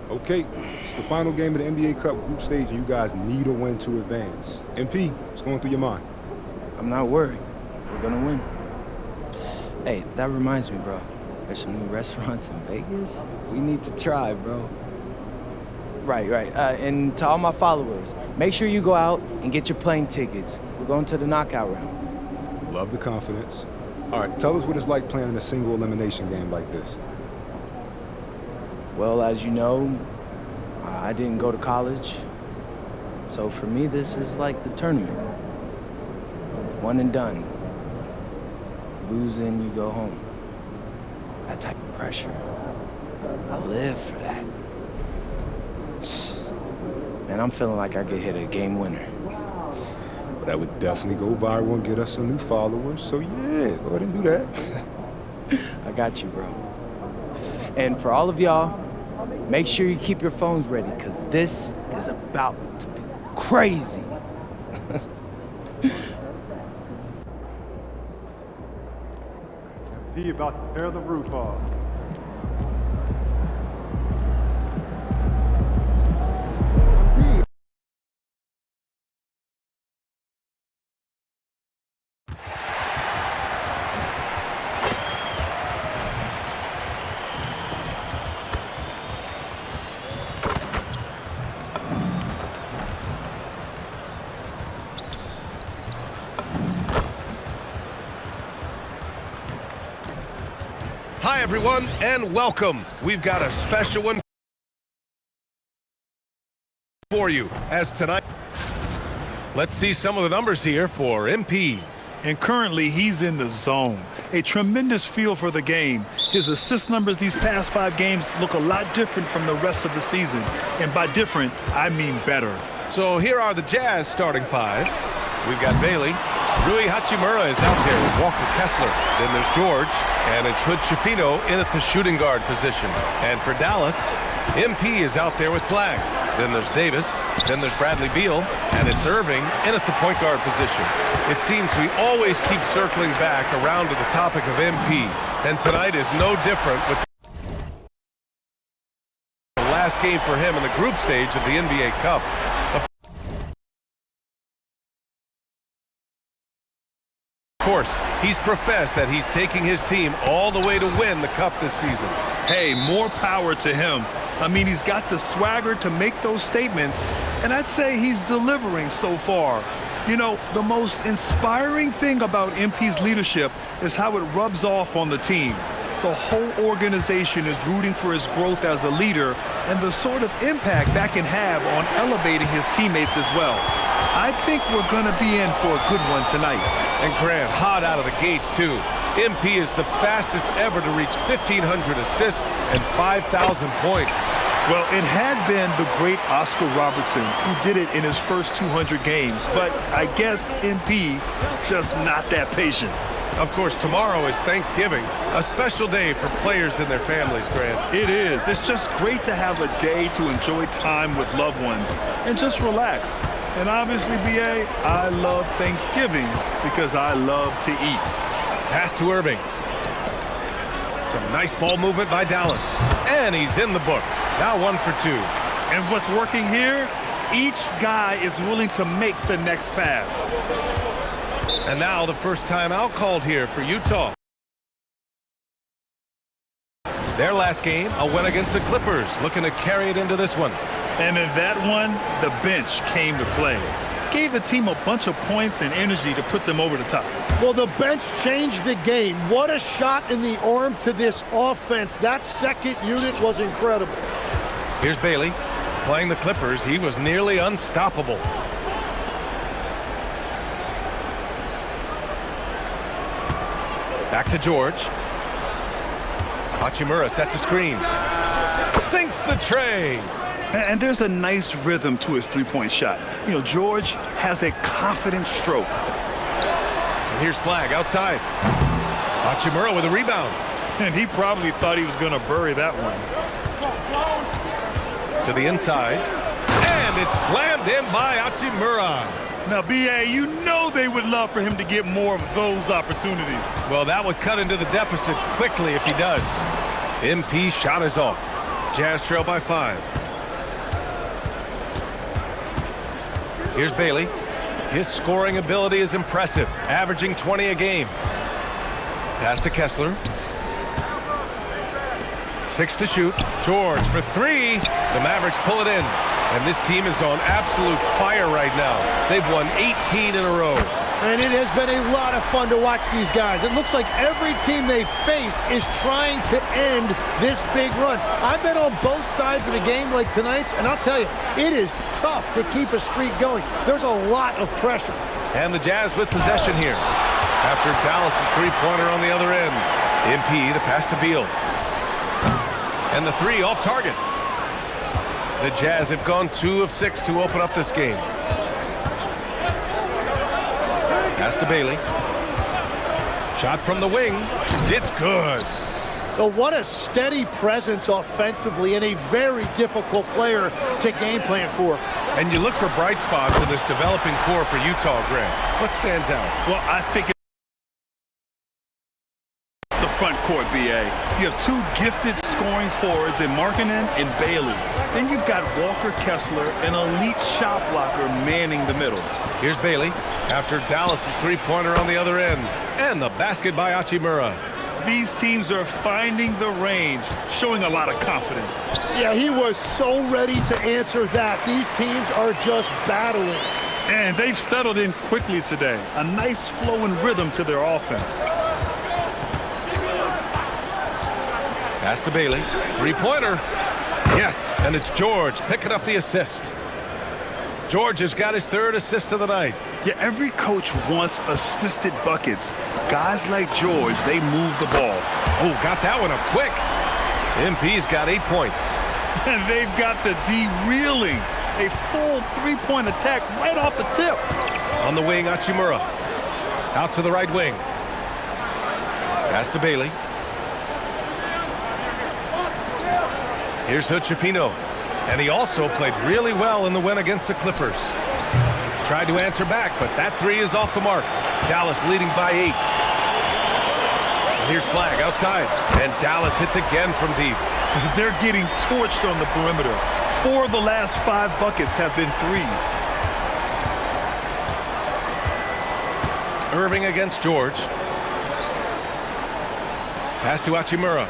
Okay, it's the final game of the NBA Cup group stage, and you guys need a win to advance. MP, what's going through your mind? I'm not worried. We're gonna win. Hey, that reminds me, bro. There's some new restaurants in Vegas. We need to try, bro. Right. And to all my followers, make sure you go out and get your plane tickets. We're going to the knockout round. Love the confidence. All right, tell us what it's like playing in a single elimination game like this. Well, as you know, I didn't go to college. So for me, this is like the tournament. One and done. Losing, you go home. That type of pressure. I live for that. Man, I'm feeling like I could hit a game winner. Well, that would definitely go viral and get us some new followers. So yeah, go ahead and do that. I got you, bro. And for all of y'all, make sure you keep your phones ready, because this is about to be crazy. He about to tear the roof off. Hi, everyone, and welcome. We've got a special one for you, as tonight. Let's see some of the numbers here for MP. And currently, he's in the zone. A tremendous feel for the game. His assist numbers these past 5 games look a lot different from the rest of the season. And by different, I mean better. So here are the Jazz starting 5. We've got Bailey. Rui Hachimura is out there with Walker Kessler. Then there's George, and it's Hood Schifino in at the shooting guard position. And for Dallas, MP is out there with Flag. Then there's Davis, then there's Bradley Beal, and it's Irving in at the point guard position. It seems we always keep circling back around to the topic of MP, and tonight is no different with the last game for him in the group stage of the NBA Cup. Of course, he's professed that he's taking his team all the way to win the Cup this season. Hey, more power to him. I mean, he's got the swagger to make those statements, and I'd say he's delivering so far. You know, the most inspiring thing about MP's leadership is how it rubs off on the team. The whole organization is rooting for his growth as a leader and the sort of impact that can have on elevating his teammates as well. I think we're going to be in for a good one tonight. And Grant, hot out of the gates, too. MP is the fastest ever to reach 1,500 assists and 5,000 points. Well, it had been the great Oscar Robertson who did it in his first 200 games, but I guess MP just not that patient. Of course, tomorrow is Thanksgiving, a special day for players and their families, Grant. It is. It's just great to have a day to enjoy time with loved ones and just relax. And obviously, BA, I love Thanksgiving because I love to eat. Pass to Irving. Some nice ball movement by Dallas. And he's in the books. Now 1 for 2. And what's working here? Each guy is willing to make the next pass. And now the first timeout called here for Utah. Their last game, a win against the Clippers, looking to carry it into this one. And in that one, the bench came to play. Gave the team a bunch of points and energy to put them over the top. Well, the bench changed the game. What a shot in the arm to this offense. That second unit was incredible. Here's Bailey. Playing the Clippers, he was nearly unstoppable. Back to George. Hachimura sets a screen. Sinks the tray. And there's a nice rhythm to his three-point shot. You know, George has a confident stroke. And here's Flag outside. Hachimura with a rebound. And he probably thought he was going to bury that one. To the inside. And it's slammed in by Hachimura. Now, B.A., you know they would love for him to get more of those opportunities. Well, that would cut into the deficit quickly if he does. MP shot is off. Jazz trail by 5. Here's Bailey. His scoring ability is impressive, averaging 20 a game. Pass to Kessler. 6 to shoot. George for 3. The Mavericks pull it in. And this team is on absolute fire right now. They've won 18 in a row. And it has been a lot of fun to watch these guys. It looks like every team they face is trying to end this big run. I've been on both sides of a game like tonight's, and I'll tell you, it is tough to keep a streak going. There's a lot of pressure. And the Jazz with possession here. After Dallas' three-pointer on the other end. MP, the pass to Beal. And the 3 off target. The Jazz have gone 2 of 6 to open up this game. Pass to Bailey. Shot from the wing. It's good. But what a steady presence offensively and a very difficult player to game plan for. And you look for bright spots in this developing core for Utah, Grant. What stands out? Well, I think it's the front court, B.A. You have 2 gifted scoring forwards in Markkanen and Bailey. Then you've got Walker Kessler, an elite shot blocker, manning the middle. Here's Bailey after Dallas' three-pointer on the other end. And the basket by Hachimura. These teams are finding the range, showing a lot of confidence. Yeah, he was so ready to answer that. These teams are just battling. And they've settled in quickly today. A nice flow and rhythm to their offense. Pass to Bailey. Three-pointer. Yes, and it's George picking up the assist. George has got his 3rd assist of the night. Yeah, every coach wants assisted buckets. Guys like George, they move the ball. Oh, got that one up quick. MP's got 8 points. And they've got the D reeling. A full 3-point attack right off the tip. On the wing, Hachimura. Out to the right wing. Pass to Bailey. Here's Hood-Schifino. And he also played really well in the win against the Clippers. Tried to answer back, but that 3 is off the mark. Dallas leading by 8. And here's Flag outside. And Dallas hits again from deep. They're getting torched on the perimeter. 4 of the last 5 buckets have been 3s. Irving against George. Pass to Hachimura.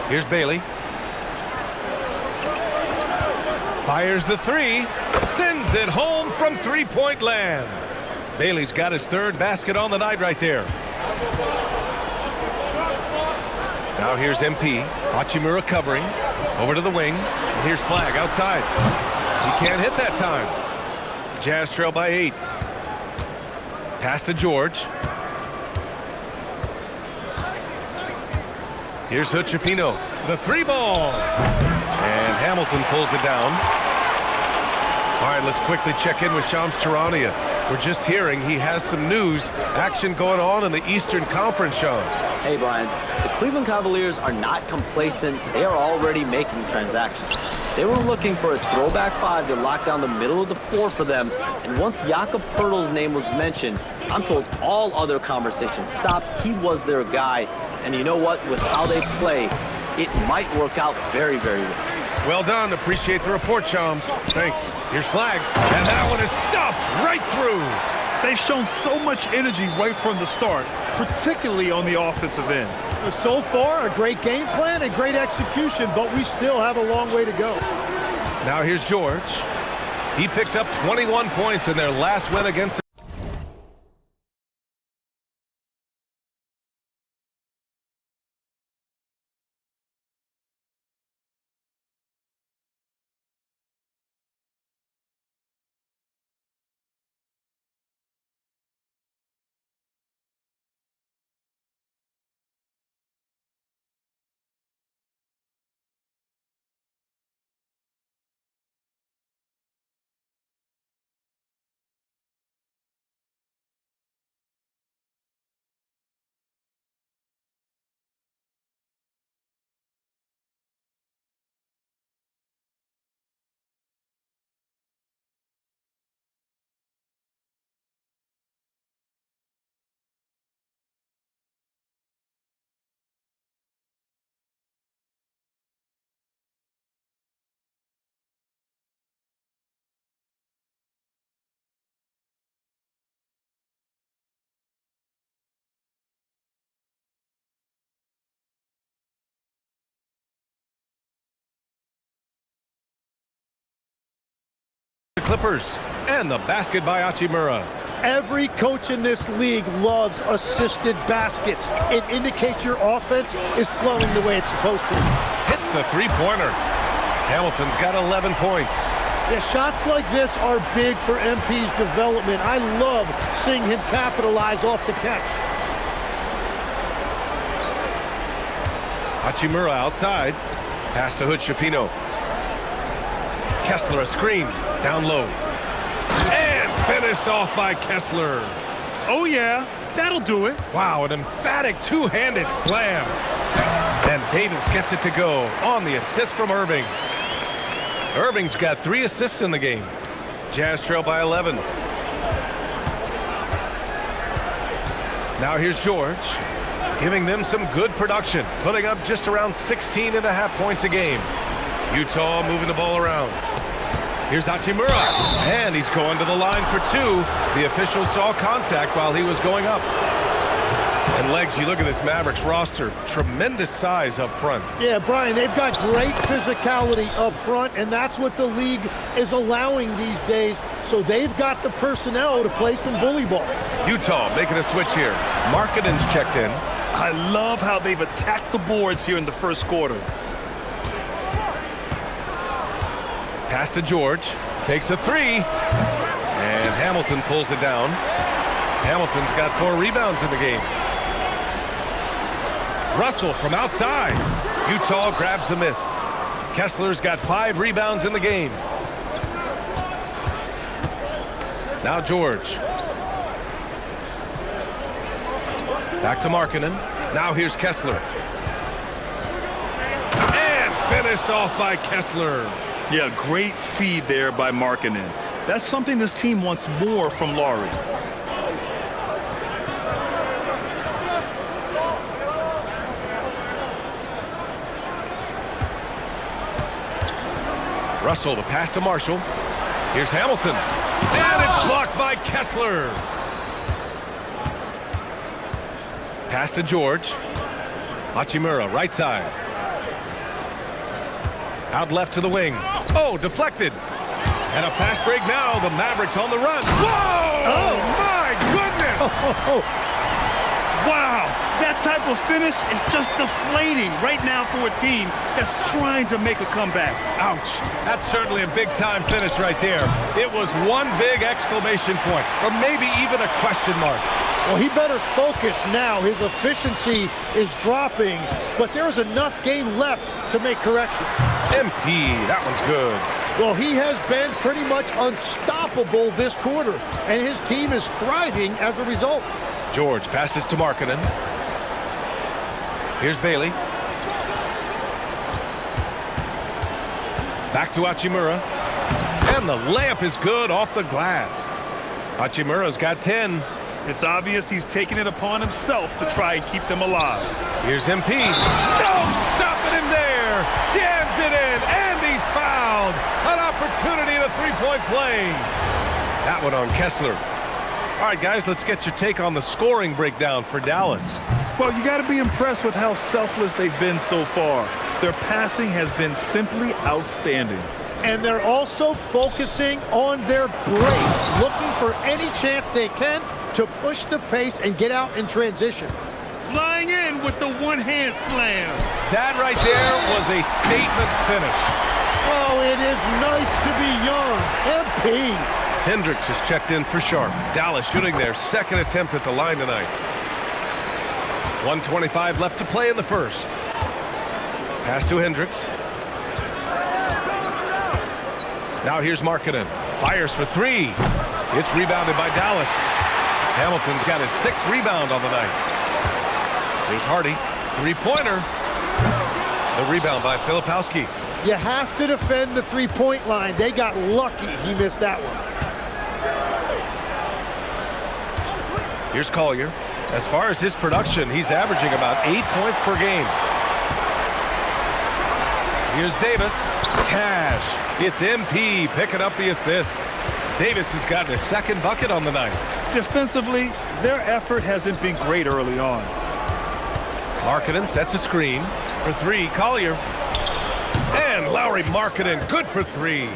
Here's Bailey. Fires the 3, sends it home from three-point land. Bailey's got his 3rd basket on the night right there. Now here's MP. Hachimura covering. Over to the wing. And here's Flag outside. He can't hit that time. Jazz trail by 8. Pass to George. Here's Hood-Schifino. The 3-ball. And Hamilton pulls it down. All right, let's quickly check in with Shams Charania. We're just hearing he has some news. Action going on in the Eastern Conference, Shams. Hey, Brian. The Cleveland Cavaliers are not complacent. They are already making transactions. They were looking for a throwback 5 to lock down the middle of the floor for them. And once Jakob Poeltl's name was mentioned, I'm told all other conversations stopped. He was their guy. And you know what? With how they play, it might work out very, very well. Well done. Appreciate the report, Shams. Thanks. Here's Flag. And that one is stuffed right through. They've shown so much energy right from the start, particularly on the offensive end. So far, a great game plan and great execution, but we still have a long way to go. Now here's George. He picked up 21 points in their last win against Clippers. And the basket by Hachimura. Every coach in this league loves assisted baskets. It indicates your offense is flowing the way it's supposed to. Hits the three-pointer. Hamilton's got 11 points. Yeah, shots like this are big for MP's development. I love seeing him capitalize off the catch. Hachimura outside. Pass to Hood Schifino. Kessler a screen. Down low. And finished off by Kessler. Oh, yeah, that'll do it. Wow, an emphatic two-handed slam. And Davis gets it to go on the assist from Irving. Irving's got 3 assists in the game. Jazz trail by 11. Now here's George, giving them some good production, putting up just around 16.5 points a game. Utah moving the ball around. Here's Hachimura, and he's going to the line for 2. The official saw contact while he was going up. And Legs, you look at this Mavericks roster, tremendous size up front. Yeah, Brian, they've got great physicality up front, and that's what the league is allowing these days. So they've got the personnel to play some bully ball. Utah making a switch here. Markkanen's checked in. I love how they've attacked the boards here in the first quarter. Pass to George. Takes a 3. And Hamilton pulls it down. Hamilton's got 4 rebounds in the game. Russell from outside. Utah grabs the miss. Kessler's got 5 rebounds in the game. Now George. Back to Markkanen. Now here's Kessler. And finished off by Kessler. Yeah, great feed there by Markkanen. That's something this team wants more from Lauri. Russell, the pass to Marshall. Here's Hamilton. And it's blocked by Kessler. Pass to George. Hachimura, right side. Out left to the wing. Oh, deflected. And a fast break now. The Mavericks on the run. Whoa! Oh, my goodness! Wow, that type of finish is just deflating right now for a team that's trying to make a comeback. Ouch. That's certainly a big-time finish right there. It was one big exclamation point, or maybe even a question mark. Well, he better focus now. His efficiency is dropping, but there's enough game left to make corrections. MP, that one's good. Well, he has been pretty much unstoppable this quarter, and his team is thriving as a result. George passes to Markkanen. Here's Bailey. Back to Hachimura. And the layup is good off the glass. Hachimura's got 10. It's obvious he's taking it upon himself to try and keep them alive. Here's MP. No stopping him there. Jams it in, and he's fouled. An opportunity in a three-point play. That one on Kessler. All right, guys, let's get your take on the scoring breakdown for Dallas. Well, you got to be impressed with how selfless they've been so far. Their passing has been simply outstanding. And they're also focusing on their break, looking for any chance they can to push the pace and get out in transition. Flying in with the one-hand slam. That right there was a statement finish. Oh, it is nice to be young. MP. Hendricks is checked in for Sharp. Dallas shooting their second attempt at the line tonight. 1:25 left to play in the first. Pass to Hendricks. Now here's Markkanen. Fires for 3. It's rebounded by Dallas. Hamilton's got his 6th rebound on the night. Here's Hardy. Three-pointer. The rebound by Filipowski. You have to defend the three-point line. They got lucky he missed that one. Here's Collier. As far as his production, he's averaging about 8 points per game. Here's Davis. Cash. It's MP picking up the assist. Davis has gotten his 2nd bucket on the night. Defensively, their effort hasn't been great early on. Markkanen sets a screen for 3. Collier. And Lauri Markkanen, good for 3.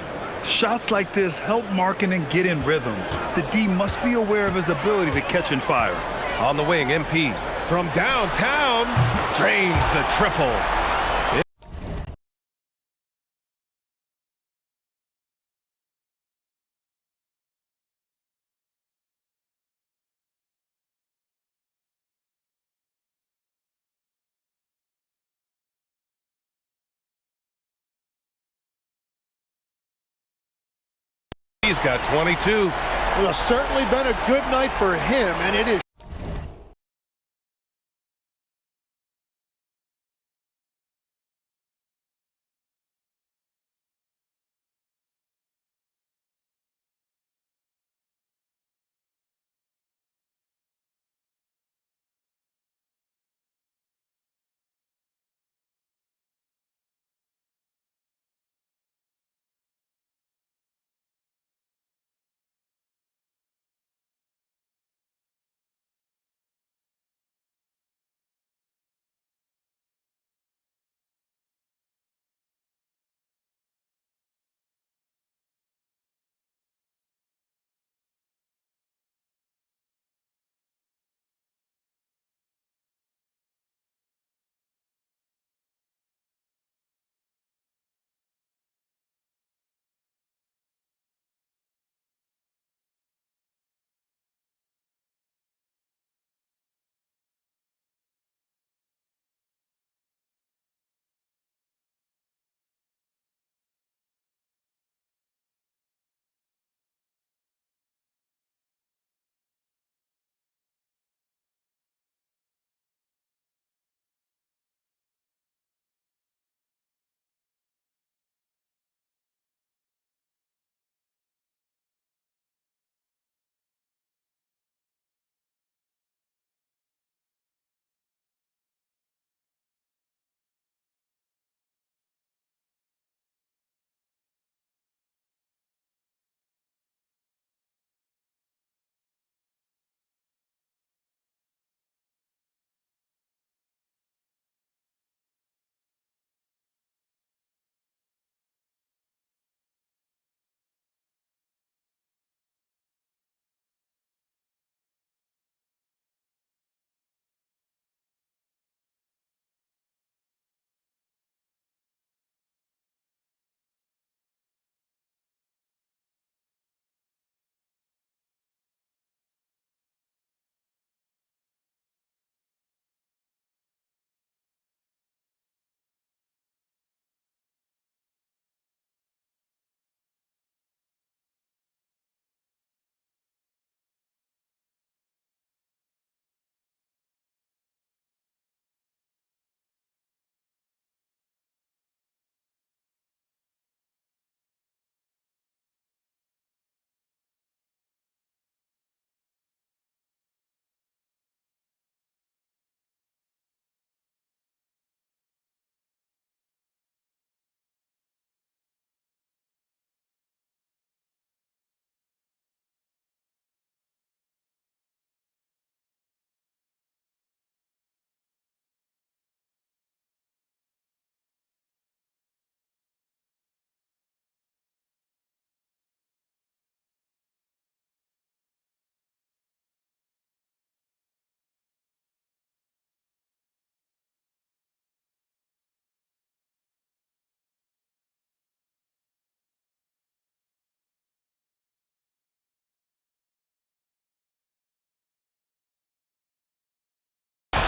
Shots like this help Markkanen get in rhythm. The D must be aware of his ability to catch and fire. On the wing, MP from downtown drains the triple. He's got 22. Well, it's certainly been a good night for him, and it is.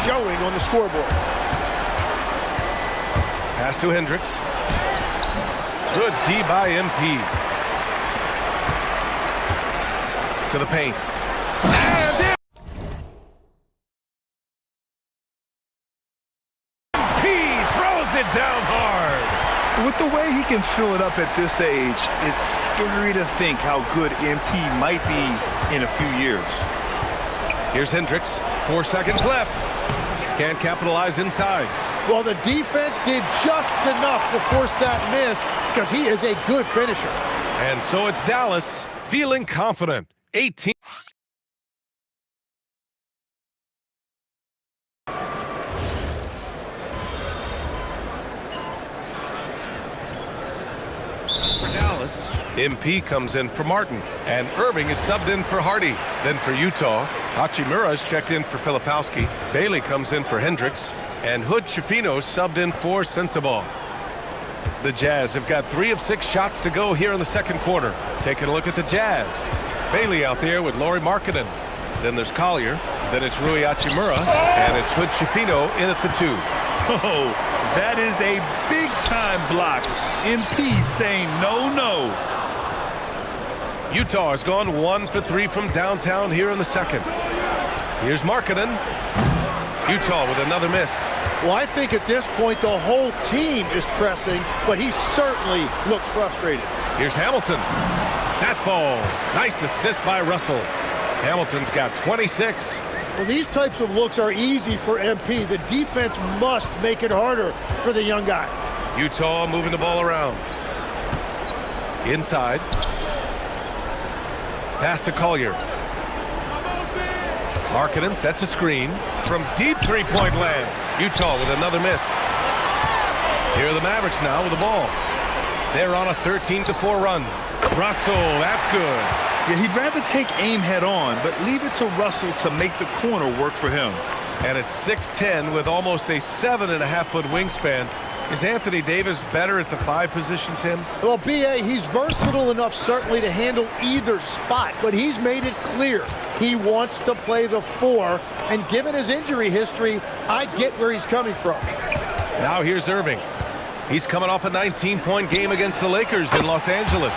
Showing on the scoreboard. Pass to Hendricks. Good D by MP. To the paint. And in. MP throws it down hard. With the way he can fill it up at this age, it's scary to think how good MP might be in a few years. Here's Hendricks. 4 seconds left. Can't capitalize inside. Well, the defense did just enough to force that miss because he is a good finisher. And so it's Dallas feeling confident. 18. For Dallas, MP comes in for Martin, and Irving is subbed in for Hardy. Then for Utah, Hachimura is checked in for Filipowski. Bailey comes in for Hendricks, and Hood Schifino subbed in for Sensabaugh. The Jazz have got 3 of 6 shots to go here in the second quarter. Taking a look at the Jazz. Bailey out there with Lauri Markkanen. Then there's Collier. Then it's Rui Hachimura, and it's Hood Schifino in at the 2. Oh, that is a big-time block. MP saying no. Utah has gone 1 for 3 from downtown here in the second. Here's Markkanen. Utah with another miss. Well, I think at this point the whole team is pressing, but he certainly looks frustrated. Here's Hamilton. That falls. Nice assist by Russell. Hamilton's got 26. Well, these types of looks are easy for MP. The defense must make it harder for the young guy. Utah moving the ball around. Inside. Pass to Collier. Markkanen sets a screen from deep three-point land. Utah with another miss. Here are the Mavericks now with the ball. They're on a 13-4 run. Russell, that's good. Yeah, he'd rather take aim head on, but leave it to Russell to make the corner work for him. And it's 6'10" with almost a 7.5-foot wingspan. Is Anthony Davis better at the 5 position, Tim? Well, B.A., he's versatile enough certainly to handle either spot, but he's made it clear he wants to play the 4, and given his injury history, I get where he's coming from. Now here's Irving. He's coming off a 19-point game against the Lakers in Los Angeles.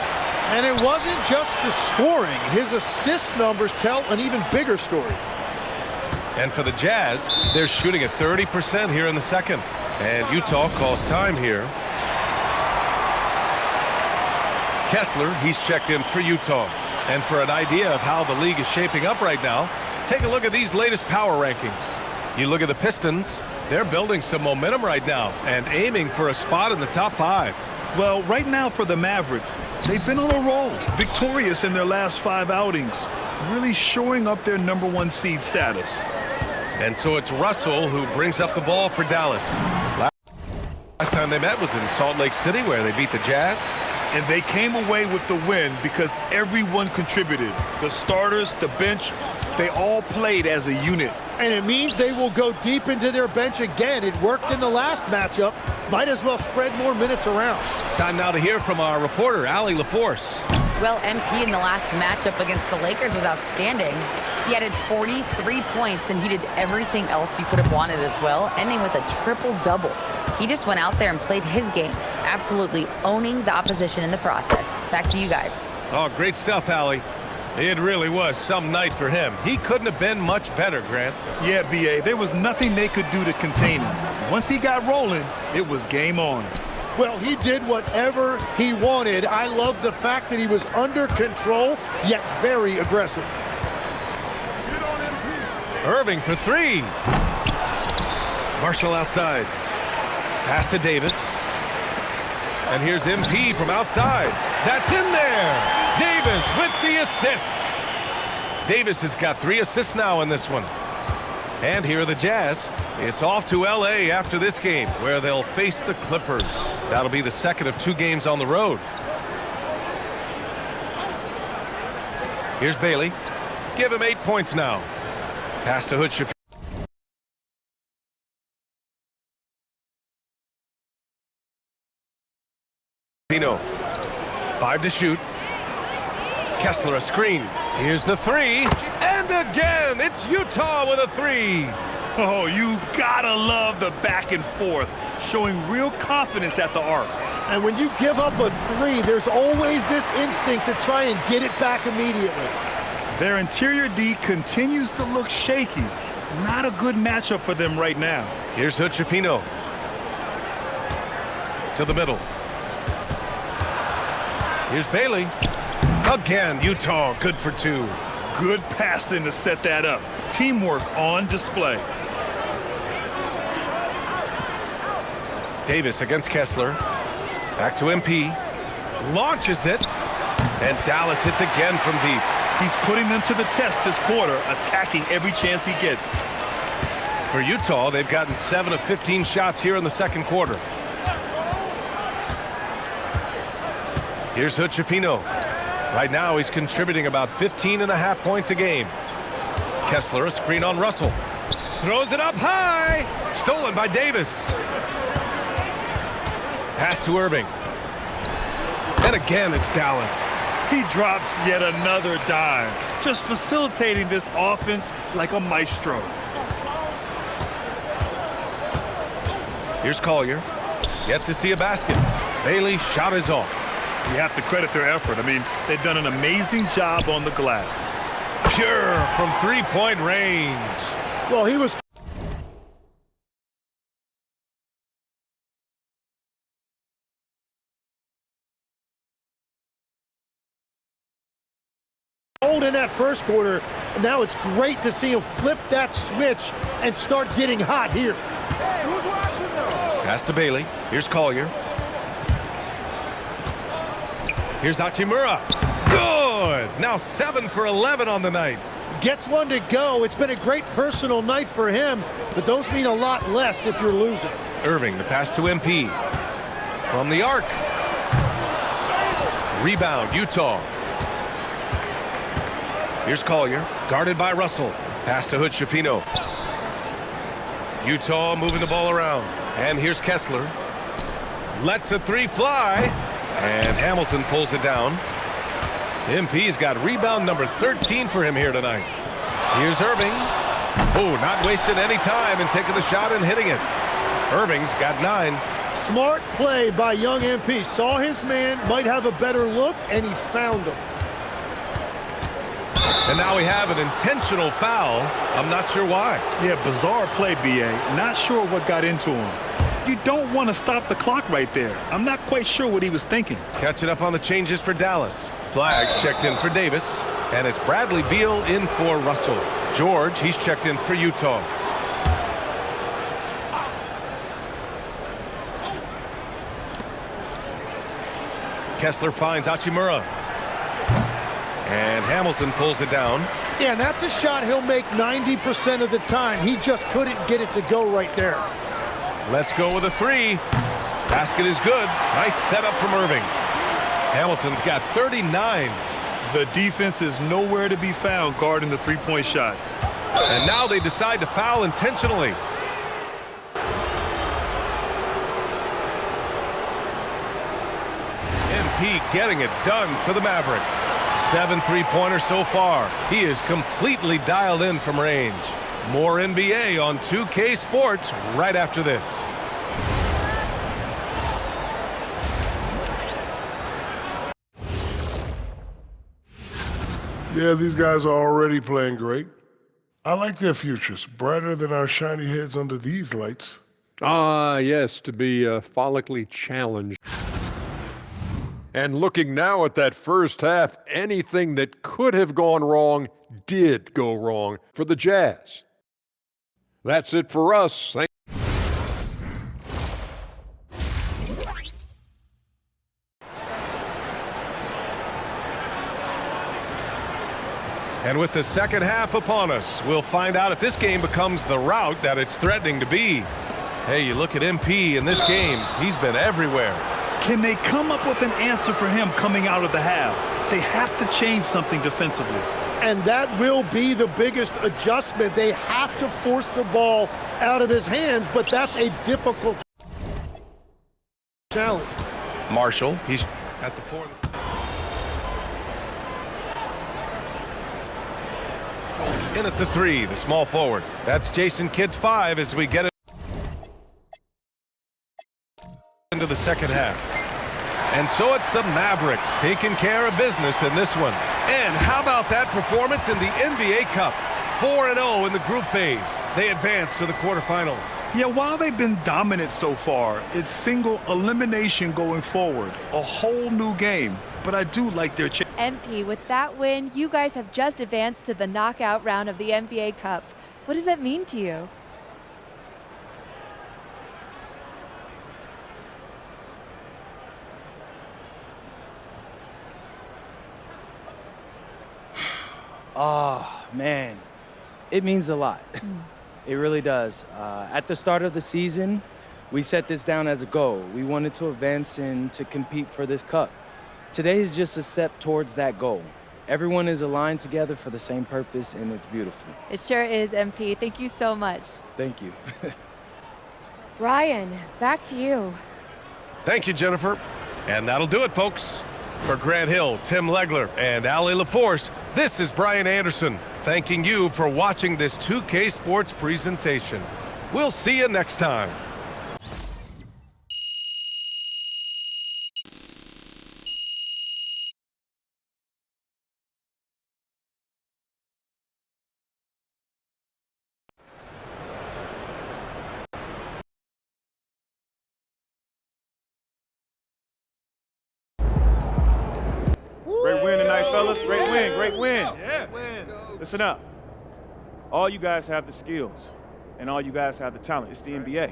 And it wasn't just the scoring. His assist numbers tell an even bigger story. And for the Jazz, they're shooting at 30% here in the second. And Utah calls time here. Kessler, he's checked in for Utah. And for an idea of how the league is shaping up right now, take a look at these latest power rankings. You look at the Pistons, they're building some momentum right now and aiming for a spot in the top 5. Well, right now for the Mavericks, they've been on a roll, victorious in their last 5 outings, really shoring up their #1 seed status. And so it's Russell who brings up the ball for Dallas. Last time they met was in Salt Lake City where they beat the Jazz. And they came away with the win because everyone contributed. The starters, the bench, they all played as a unit. And it means they will go deep into their bench again. It worked in the last matchup. Might as well spread more minutes around. Time now to hear from our reporter, Allie LaForce. Well, MP in the last matchup against the Lakers was outstanding. He added 43 points, and he did everything else you could have wanted as well, ending with a triple-double. He just went out there and played his game, absolutely owning the opposition in the process. Back to you guys. Oh, great stuff, Allie. It really was some night for him. He couldn't have been much better, Grant. Yeah, B.A., there was nothing they could do to contain him. Once he got rolling, it was game on. Well, he did whatever he wanted. I love the fact that he was under control, yet very aggressive. Irving for 3. Marshall outside. Pass to Davis. And here's MP from outside. That's in there. Davis with the assist. Davis has got 3 assists now in this one. And here are the Jazz. It's off to L.A. after this game, where they'll face the Clippers. That'll be the second of 2 games on the road. Here's Bailey. Give him 8 points now. Pass to Hood Schifino. 5 to shoot. Kessler a screen. Here's the 3. And again, it's Utah with a 3. Oh, you gotta love the back and forth, showing real confidence at the arc. And when you give up a 3, there's always this instinct to try and get it back immediately. Their interior D continues to look shaky. Not a good matchup for them right now. Here's Hood Schifino. To the middle. Here's Bailey. Again, Utah good for 2. Good passing to set that up. Teamwork on display. Davis against Kessler. Back to MP. Launches it. And Dallas hits again from deep. He's putting them to the test this quarter, attacking every chance he gets. For Utah, they've gotten 7 of 15 shots here in the second quarter. Here's Hood-Schifino. Right now, he's contributing about 15.5 points a game. Kessler, a screen on Russell. Throws it up high. Stolen by Davis. Pass to Irving. And again, it's Dallas. He drops yet another dime, just facilitating this offense like a maestro. Here's Collier. Yet to see a basket. Bailey shot is off. You have to credit their effort. I mean, they've done an amazing job on the glass. Pure from three-point range. Well, he was cold in that first quarter. Now it's great to see him flip that switch and start getting hot here. Pass to Bailey. Here's Collier. Here's Hachimura. Good! Now 7 for 11 on the night. Gets one to go. It's been a great personal night for him, but those mean a lot less if you're losing. Irving, the pass to MP. From the arc. Rebound, Utah. Here's Collier, guarded by Russell. Pass to Hood-Schifino. Utah moving the ball around. And here's Kessler. Lets a three fly. And Hamilton pulls it down. MP's got rebound number 13 for him here tonight. Here's Irving. Oh, not wasting any time and taking the shot and hitting it. Irving's got 9. Smart play by young MP. Saw his man, might have a better look, and he found him. And now we have an intentional foul. I'm not sure why. Yeah, bizarre play, B.A. Not sure what got into him. You don't want to stop the clock right there. I'm not quite sure what he was thinking. Catching up on the changes for Dallas. Flags checked in for Davis. And it's Bradley Beal in for Russell. George, he's checked in for Utah. Kessler finds Hachimura. And Hamilton pulls it down. Yeah, and that's a shot he'll make 90% of the time. He just couldn't get it to go right there. Let's go with a 3. Basket is good. Nice setup from Irving. Hamilton's got 39. The defense is nowhere to be found guarding the three-point shot. And now they decide to foul intentionally. MP getting it done for the Mavericks. 7 3-pointers so far. He is completely dialed in from range. More NBA on 2K Sports right after this. Yeah, these guys are already playing great. I like their futures, brighter than our shiny heads under these lights. Ah, yes, to be follically challenged. And looking now at that first half, anything that could have gone wrong did go wrong for the Jazz. That's it for us. And with the second half upon us, we'll find out if this game becomes the rout that it's threatening to be. Hey, you look at MP in this game, he's been everywhere. Can they come up with an answer for him coming out of the half? They have to change something defensively. And that will be the biggest adjustment. They have to force the ball out of his hands, but that's a difficult challenge. Marshall, he's at the 4. In at the 3, the small forward. That's Jason Kidd's 5 as we get it into the second half. And so it's the Mavericks taking care of business in this one. And how about that performance in the NBA Cup? 4-0 in the group phase. They advance to the quarterfinals. Yeah, while they've been dominant so far, it's single elimination going forward. A whole new game. But I do like their chance. MP, with that win, you guys have just advanced to the knockout round of the NBA Cup. What does that mean to you? Oh, man. It means a lot. It really does. At the start of the season, we set this down as a goal. We wanted to advance and to compete for this cup. Today is just a step towards that goal. Everyone is aligned together for the same purpose, and it's beautiful. It sure is, MP. Thank you so much. Thank you. Brian, back to you. Thank you, Jennifer. And that'll do it, folks. For Grant Hill, Tim Legler, and Allie LaForce, this is Brian Anderson, thanking you for watching this 2K Sports presentation. We'll see you next time. Great win tonight, fellas. Great win, great win. Listen up. All you guys have the skills, and all you guys have the talent. It's the NBA.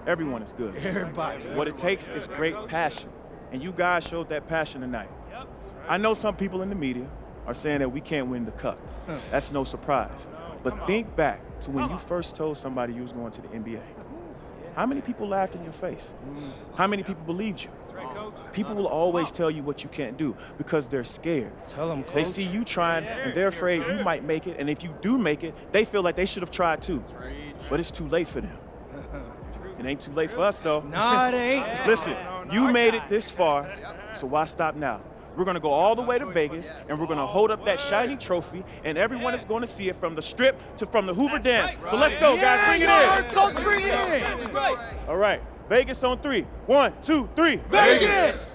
Everyone is good. Everybody. What it takes is great passion, and you guys showed that passion tonight. I know some people in the media are saying that we can't win the cup. That's no surprise. But think back to when you first told somebody you was going to the NBA. How many people laughed in your face? How many people believed you? People will always tell you what you can't do because they're scared. Tell them, Coach. They see you trying, and they're afraid you might make it, and if you do make it, they feel like they should have tried too. But it's too late for them. It ain't too late for us, though. No, it ain't. Listen, you made it this far, so why stop now? We're going to go all the way to Vegas, and we're going to hold up that shiny trophy, and everyone is going to see it from the Strip to from the Hoover Dam. So let's go, guys. Bring it in. Coach, bring it in. All right. Vegas on 3. 1, 2, 3. Vegas!